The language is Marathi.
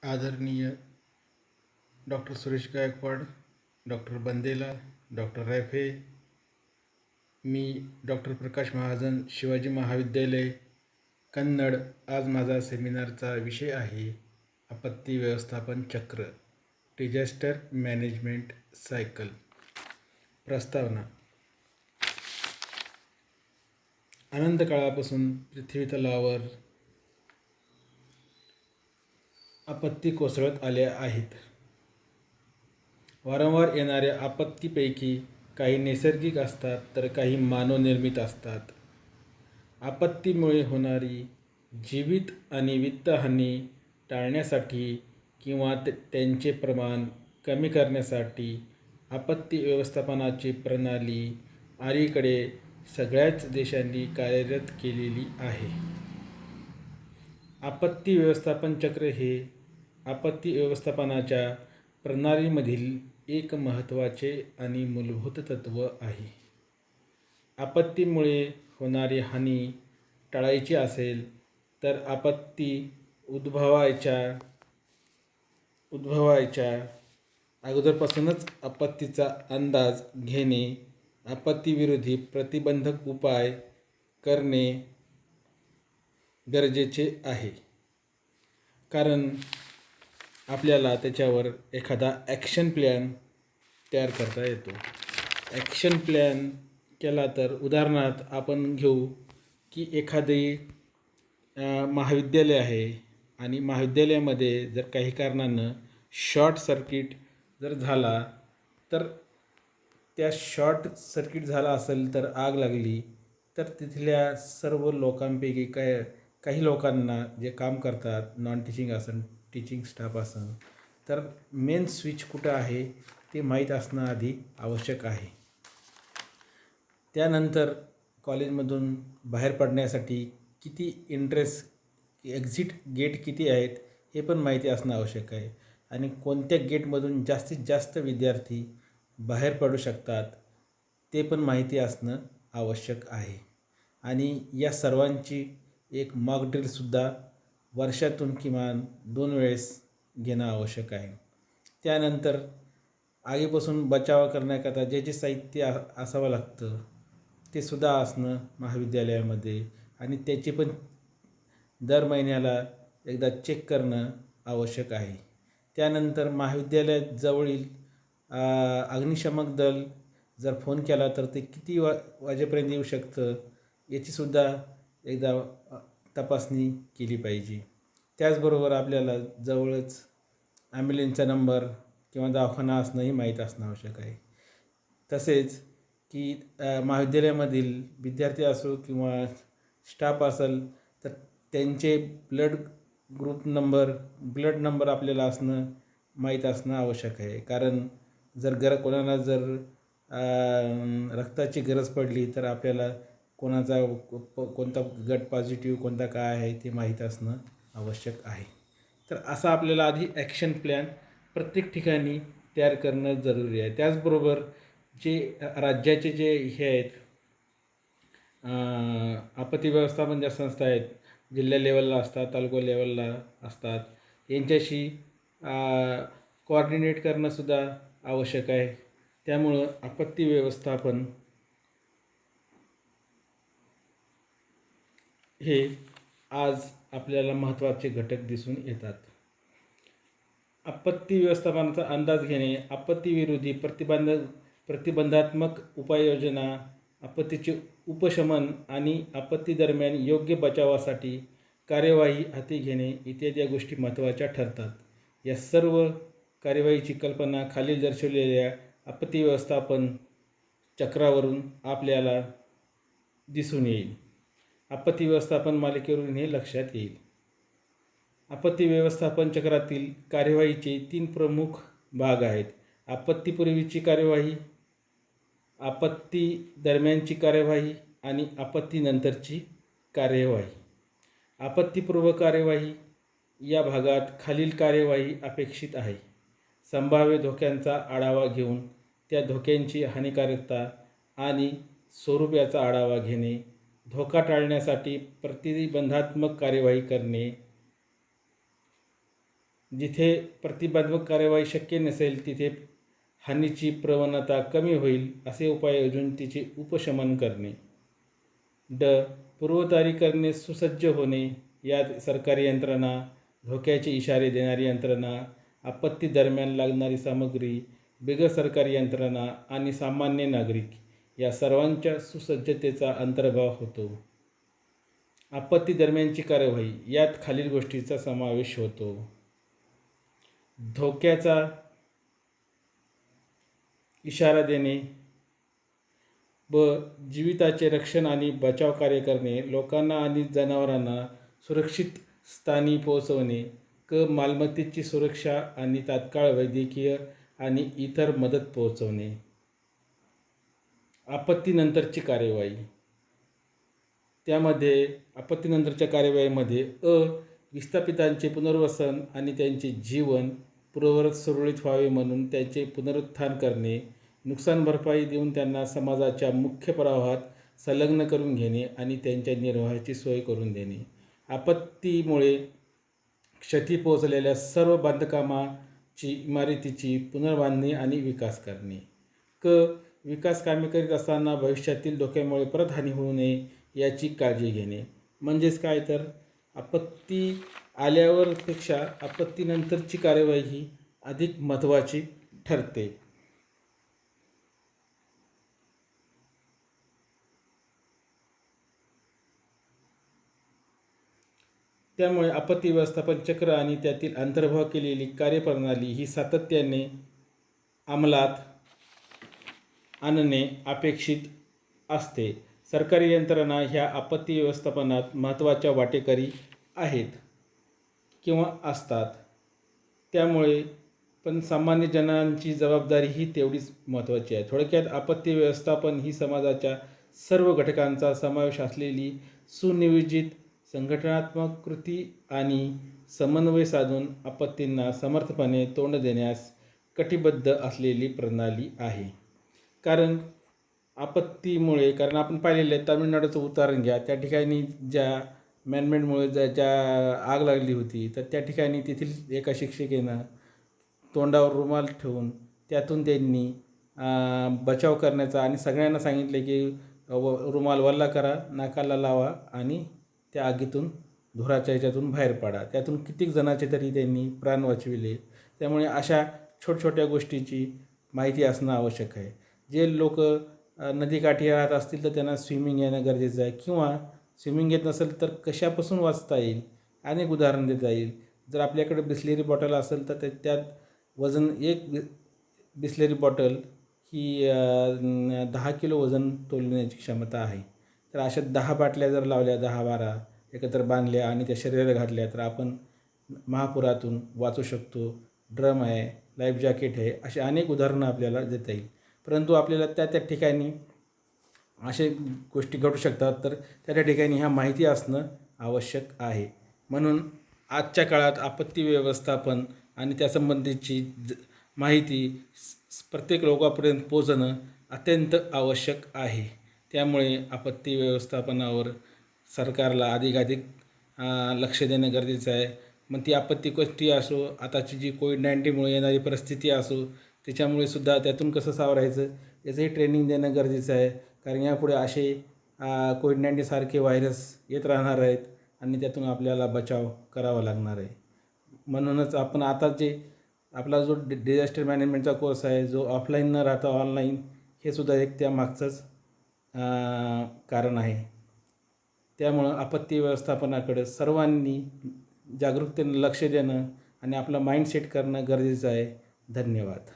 आदरणीय doctor Suresh Gaikwad, doctor Bundela, doctor Rafe, मी डॉक्टर प्रकाश महाजन, शिवाजी महाविद्यालय, कन्नड. आज माझा सेमिनारचा विषय आहे आपत्ती व्यवस्थापन चक्र, डिझास्टर मॅनेजमेंट सायकल. प्रस्तावना. अनंत काळापासून पृथ्वी तलावर आपत्ती कोसळत आल्या आहेत. वारंवार येणाऱ्या आपत्तीपैकी काही नैसर्गिक असतात तर काही मानवनिर्मित असतात. आपत्तीमुळे होणारी जीवित आणि वित्तहानी टाळण्यासाठी किंवा त्यांचे प्रमाण कमी करण्यासाठी आपत्ती व्यवस्थापनाची प्रणाली अलीकडे सगळ्याच देशांनी कार्यरत केलेली आहे. आपत्ती व्यवस्थापन चक्र हे आपत्ती व्यवस्थापनाच्या प्रणालीमधील एक महत्त्वाचे आणि मूलभूत तत्त्व आहे. आपत्तीमुळे होणारी हानी टाळायची असेल तर आपत्ती उद्भवायच्या अगोदरपासूनच आपत्तीचा अंदाज घेणे, आपत्तीविरोधी प्रतिबंधक उपाय करणे गरजेचे आहे. कारण आपल्याला त्याच्यावर एखादा ॲक्शन प्लॅन तयार करता येतो. ॲक्शन प्लॅन केला तर उदाहरणार्थ आपण घेऊ की एखादी महाविद्यालय आहे आणि महाविद्यालयामध्ये जर काही कारणानं शॉर्ट सर्किट जर झाला तर त्या शॉर्ट सर्किट झाला असेल तर आग लागली तर तिथल्या सर्व लोकांपैकी काही लोकांना जे काम करतात, नॉन टीचिंग असन, टीचिंग स्टाफ असन, तर मेन स्विच कुठं आहे ते माहीत असणं आधी आवश्यक आहे. त्यानंतर कॉलेजमधून बाहेर पडण्यासाठी किती एक्झिट गेट किती आहेत हे पण माहिती असणं आवश्यक आहे आणि कोणत्या गेटमधून जास्तीत जास्त विद्यार्थी बाहेर पडू शकतात ते पण माहिती असणं आवश्यक आहे. आणि या सर्वांची एक मॉक ड्रिलसुद्धा वर्षातून किमान 2 वेळेस घेणं आवश्यक आहे. त्यानंतर आगीपासून बचाव करण्याकरता जे जे साहित्य असावं लागतं ते सुद्धा असणं महाविद्यालयामध्ये आणि त्याची पण दर महिन्याला एकदा चेक करणं आवश्यक आहे. त्यानंतर महाविद्यालयात जवळील अग्निशमक दल जर फोन केला तर ते किती वाजेपर्यंत येऊ शकतं याचीसुद्धा एकदा तपासणी केली पाहिजे. त्याचबरोबर आपल्याला जवळच ॲम्ब्युलन्सचा नंबर किंवा दवाखाना असणंही माहीत असणं आवश्यक आहे. तसेच की महाविद्यालयामधील विद्यार्थी असो किंवा स्टाफ असेल तर त्यांचे ब्लड नंबर आपल्याला असणं माहीत असणं आवश्यक आहे. कारण जर कोणाला जर रक्ताची गरज पडली तर आपल्याला कोणता गट पॉझिटिव्ह कोणता काय आहे ते माहीत असणं आवश्यक आहे. तर असा आपल्याला आधी ॲक्शन प्लॅन प्रत्येक ठिकाणी तयार करणं जरुरी आहे. त्याचबरोबर जे राज्याचे जे हे आहेत आपत्ती व्यवस्थापन ज्या संस्था आहेत, जिल्हा लेवलला असतात, तालुका लेवलला असतात, यांच्याशी कोऑर्डिनेट करणंसुद्धा आवश्यक आहे. त्यामुळं आपत्ती व्यवस्थापन हे आज आपल्याला महत्त्वाचे घटक दिसून येतात. आपत्ती व्यवस्थापनाचा अंदाज घेणे, आपत्तीविरोधी प्रतिबंधात्मक उपाययोजना, आपत्तीचे उपशमन आणि आपत्ती दरम्यान योग्य बचावासाठी कार्यवाही हाती घेणे इत्यादी या गोष्टी महत्त्वाच्या ठरतात. या सर्व कार्यवाहीची कल्पना खालील दर्शवलेल्या आपत्ती व्यवस्थापन चक्रावरून आपल्याला दिसून येईल. आपत्ती व्यवस्थापन मालिकेवरून हे लक्षात येईल. आपत्ती व्यवस्थापन चक्रातील कार्यवाहीचे 3 प्रमुख भाग आहेत. आपत्तीपूर्वीची कार्यवाही, आपत्ती दरम्यानची कार्यवाही आणि आपत्तीनंतरची कार्यवाही. आपत्तीपूर्व कार्यवाही या भागात खालील कार्यवाही अपेक्षित आहे. संभाव्य धोक्यांचा आढावा घेऊन त्या धोक्यांची हानिकारकता आणि स्वरूप याचा आढावा घेणे, धोका टाळण्यासाठी प्रतिबंधात्मक कार्यवाही करणे, जिथे प्रतिबंधात्मक कार्यवाही शक्य नसेल तिथे हानीची प्रवणता कमी होईल असे उपाय योजून तिचे उपशमन करणे. पूर्वतयारी करणे, सुसज्ज होणे. यात सरकारी यंत्रणा, धोक्याचे इशारे देणारी यंत्रणा, आपत्ती दरम्यान लागणारी सामग्री, बिगर सरकारी यंत्रणा आणि सामान्य नागरिक या सर्वांच्या सुसज्जतेचा अंतर्भाव होतो. आपत्ती दरम्यानची कार्यवाही यात खालील गोष्टींचा समावेश होतो. धोक्याचा इशारा देणे जीविताचे रक्षण आणि बचाव कार्य करणे, लोकांना आणि जनावरांना सुरक्षित स्थानी पोहोचवणे, मालमत्तेची सुरक्षा आणि तात्काळ वैद्यकीय आणि इतर मदत पोहोचवणे. आपत्तीनंतरची कार्यवाही. त्यामध्ये आपत्तीनंतरच्या कार्यवाहीमध्ये विस्थापितांचे पुनर्वसन आणि त्यांचे जीवन पूर्ववत सुरळीत व्हावे म्हणून त्यांचे पुनरुत्थान करणे, नुकसान भरपाई देऊन त्यांना समाजाच्या मुख्य प्रवाहात संलग्न करून घेणे आणि त्यांच्या निर्वाहाची सोय करून देणे. आपत्तीमुळे क्षती पोहोचलेल्या सर्व बांधकामाची इमारतीची पुनर्बांधणी आणि विकास करणे. विकास कामे करीत असताना भविष्यातील धोक्यामुळे परत हानी होऊ नये याची काळजी घेणे. म्हणजेच काय तर आपत्ती आल्यावरपेक्षा आपत्तीनंतरची कार्यवाही ही अधिक महत्त्वाची ठरते. त्यामुळे आपत्ती व्यवस्थापन चक्र आणि त्यातील अंतर्भाव केलेली कार्यप्रणाली ही सातत्याने अंमलात आणणे अपेक्षित असते. सरकारी यंत्रणा ह्या आपत्ती व्यवस्थापनात महत्त्वाच्या वाटेकरी आहेत किंवा असतात. त्यामुळे पण सामान्य जनांची जबाबदारी ही तेवढीच महत्त्वाची आहे. थोडक्यात आपत्ती व्यवस्थापन ही समाजाच्या सर्व घटकांचा समावेश असलेली सुनियोजित संघटनात्मक कृती आणि समन्वय साधून आपत्तींना समर्थपणे तोंड देण्यास कटिबद्ध असलेली प्रणाली आहे. कारण आपण पाहिलेलं आहे, तामिळनाडूचं उदाहरण घ्या. त्या ठिकाणी ज्या मॅनमेडमुळे ज्या आग लागली होती, तर त्या ठिकाणी तेथील एका शिक्षिकेनं तोंडावर रुमाल ठेवून त्यातून त्यांनी बचाव करण्याचा आणि सगळ्यांना सांगितले की रुमाल वल्ला करा, नाकाला लावा आणि त्या आगीतून धुराच्या ह्याच्यातून बाहेर पडा. त्यातून कित्येक जणांचे तरी त्यांनी प्राण वाचविले. त्यामुळे अशा छोट्या गोष्टीची माहिती असणं आवश्यक आहे. जे लोक नदीकाठी राहत असतील तर त्यांना स्विमिंग येणं गरजेचं आहे, किंवा स्विमिंग येत नसेल तर कशापासून वाचता येईल अनेक उदाहरण देता येईल. जर आपल्याकडे बिस्लेरी बॉटल असेल तर त्यात वजन एक बिस्लेरी बॉटल ही 10 किलो वजन तोलण्याची क्षमता आहे. तर अशा 10 बाटल्या जर लावल्या, 10-12 एकत्र बांधल्या आणि त्या शरीराला घातल्या तर आपण महापुरातून वाचू शकतो. ड्रम आहे, लाईफ जॅकेट आहे, असे अनेक उदाहरणं आपल्याला देता येईल. परंतु आपल्याला त्या ठिकाणी असे गोष्टी घडू शकतात, तर त्या ठिकाणी ह्या माहिती असणं आवश्यक आहे. म्हणून आजच्या काळात आपत्ती व्यवस्थापन आणि त्यासंबंधीची माहिती प्रत्येक लोकांपर्यंत पोहोचणं अत्यंत आवश्यक आहे. त्यामुळे आपत्ती व्यवस्थापनावर सरकारला अधिकाधिक लक्ष देणं गरजेचं आहे. मग ती आपत्ती कोणती असो, आताची जी कोविड-19मुळे येणारी परिस्थिती असो, त्याच्यामुळे सुद्धा त्यातून कसं सावरायचं याचंही ट्रेनिंग देणं गरजेचं आहे. कारण यापुढे असे कोविड-19 सारखे व्हायरस येत राहणार आहेत आणि त्यातून आपल्याला बचाव करावा लागणार आहे. म्हणूनच आपण आता आपला जो डिझास्टर मॅनेजमेंटचा कोर्स आहे, जो ऑफलाईन न राहता ऑनलाईन, हे सुद्धा एक त्यामागचंच कारण आहे. त्यामुळं आपत्ती व्यवस्थापनाकडे सर्वांनी जागरूकतेनं लक्ष देणं आणि आपलं माइंड सेट करणं गरजेचं आहे. धन्यवाद.